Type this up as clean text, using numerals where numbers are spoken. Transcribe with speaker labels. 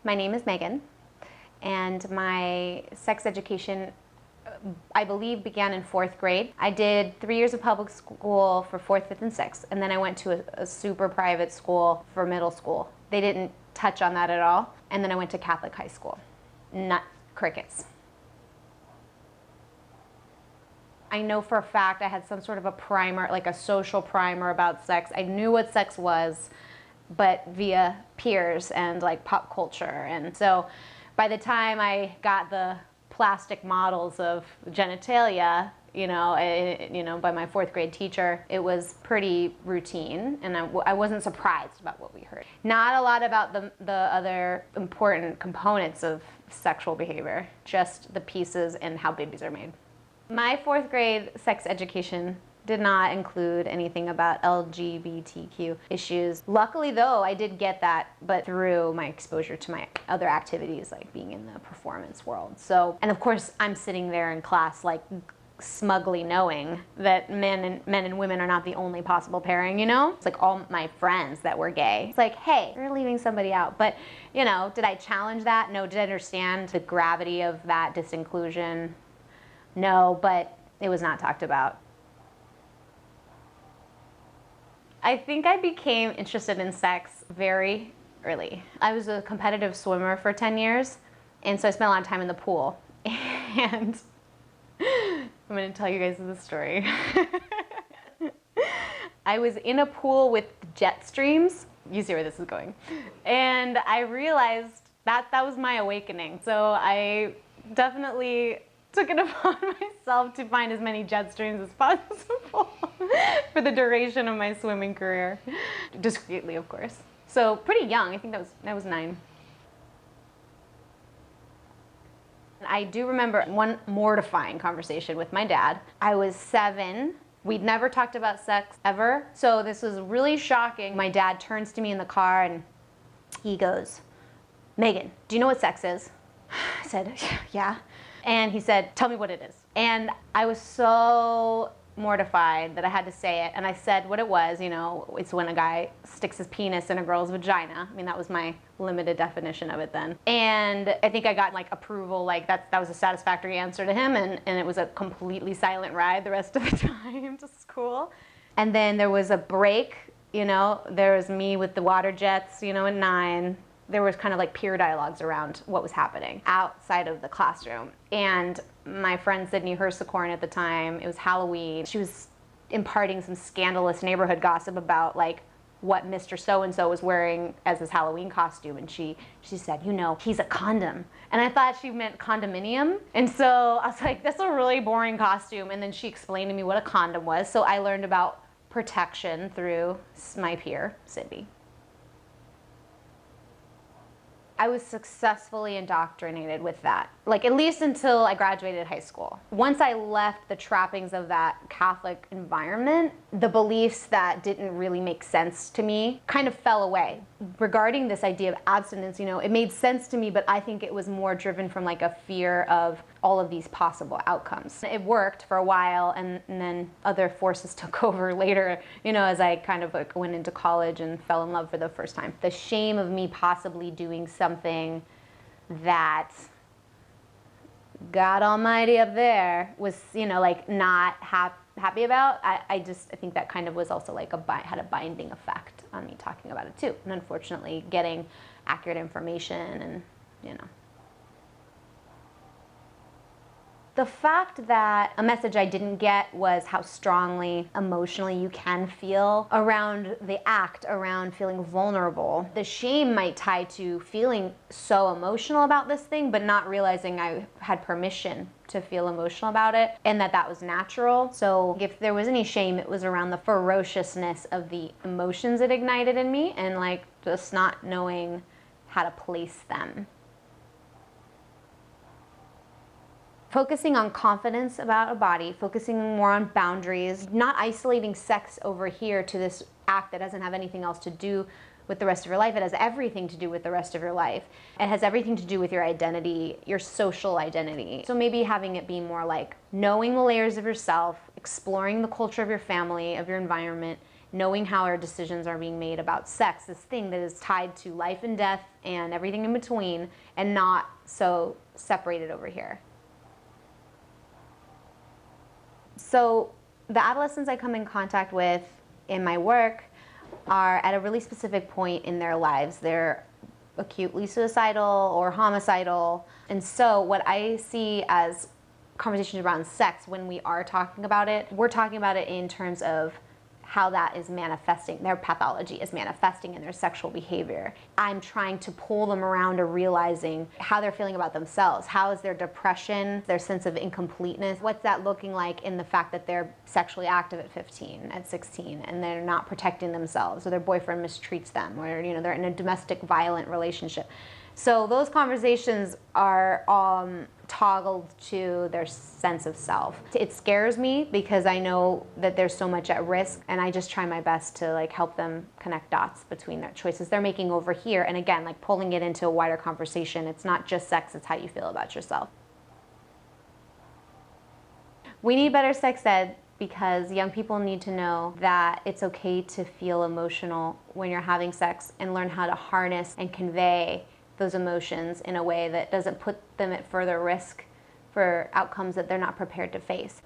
Speaker 1: My name is Megan, and my sex education, I believe, began in 4th grade. I did 3 years of public school for 4th, 5th, and 6th, and then I went to a super private school for middle school. They didn't touch on that at all. And then I went to Catholic high school. Not crickets. I know for a fact I had some sort of a primer, like a social primer about sex. I knew what sex was, but via peers and like pop culture. And so by the time I got the plastic models of genitalia, by my 4th grade teacher, it was pretty routine, and I wasn't surprised about what we heard. Not a lot about the other important components of sexual behavior, just the pieces and how babies are made. My 4th grade sex education did not include anything about LGBTQ issues. Luckily though, I did get that, but through my exposure to my other activities, like being in the performance world. So, and of course I'm sitting there in class like smugly knowing that men and women are not the only possible pairing, It's like all my friends that were gay. It's like, hey, you're leaving somebody out. But, did I challenge that? No. Did I understand the gravity of that disinclusion? No, but it was not talked about. I think I became interested in sex very early. I was a competitive swimmer for 10 years, and so I spent a lot of time in the pool. And I'm going to tell you guys this story. I was in a pool with jet streams. You see where this is going. And I realized that was my awakening. So I definitely took it upon myself to find as many jet streams as possible for the duration of my swimming career. Discreetly, of course. So pretty young. I think that was 9. I do remember one mortifying conversation with my dad. I was 7. We'd never talked about sex ever. So this was really shocking. My dad turns to me in the car and he goes, "Megan, do you know what sex is?" I said, "Yeah." And he said, "Tell me what it is." And I was so mortified that I had to say it. And I said what it was, it's when a guy sticks his penis in a girl's vagina. I mean, that was my limited definition of it then. And I think I got like approval, like that was a satisfactory answer to him. And it was a completely silent ride the rest of the time to school. And then there was a break, there was me with the water jets, at 9. There was kind of like peer dialogues around what was happening outside of the classroom. And my friend Sydney Hersicorn at the time, it was Halloween, she was imparting some scandalous neighborhood gossip about like what Mr. So-and-so was wearing as his Halloween costume. And she said, he's a condom. And I thought she meant condominium. And so I was like, that's a really boring costume. And then she explained to me what a condom was. So I learned about protection through my peer, Sydney. I was successfully indoctrinated with that, like at least until I graduated high school. Once I left the trappings of that Catholic environment, the beliefs that didn't really make sense to me kind of fell away. Regarding this idea of abstinence, it made sense to me, but I think it was more driven from like a fear of all of these possible outcomes. It worked for a while, and then other forces took over later, as I kind of like went into college and fell in love for the first time. The shame of me possibly doing something that God Almighty up there was, like not happy about. I think that kind of was also like had a binding effect on me talking about it too. And unfortunately getting accurate information and, The fact that a message I didn't get was how strongly emotionally you can feel around the act, around feeling vulnerable. The shame might tie to feeling so emotional about this thing, but not realizing I had permission to feel emotional about it and that was natural. So if there was any shame, it was around the ferociousness of the emotions it ignited in me and like just not knowing how to place them. Focusing on confidence about a body, focusing more on boundaries, not isolating sex over here to this act that doesn't have anything else to do with the rest of your life. It has everything to do with the rest of your life. It has everything to do with your identity, your social identity. So maybe having it be more like knowing the layers of yourself, exploring the culture of your family, of your environment, knowing how our decisions are being made about sex, this thing that is tied to life and death and everything in between, and not so separated over here. So the adolescents I come in contact with in my work are at a really specific point in their lives. They're acutely suicidal or homicidal. And so what I see as conversations around sex, when we are talking about it, we're talking about it in terms of how that is manifesting, their pathology is manifesting in their sexual behavior. I'm trying to pull them around to realizing how they're feeling about themselves. How is their depression, their sense of incompleteness? What's that looking like in the fact that they're sexually active at 15, at 16, and they're not protecting themselves, or their boyfriend mistreats them, or they're in a domestic violent relationship. So those conversations are toggled to their sense of self. It scares me because I know that there's so much at risk, and I just try my best to help them connect dots between their choices they're making over here, and again, pulling it into a wider conversation. It's not just sex, it's how you feel about yourself. We need better sex ed because young people need to know that it's okay to feel emotional when you're having sex, and learn how to harness and convey those emotions in a way that doesn't put them at further risk for outcomes that they're not prepared to face.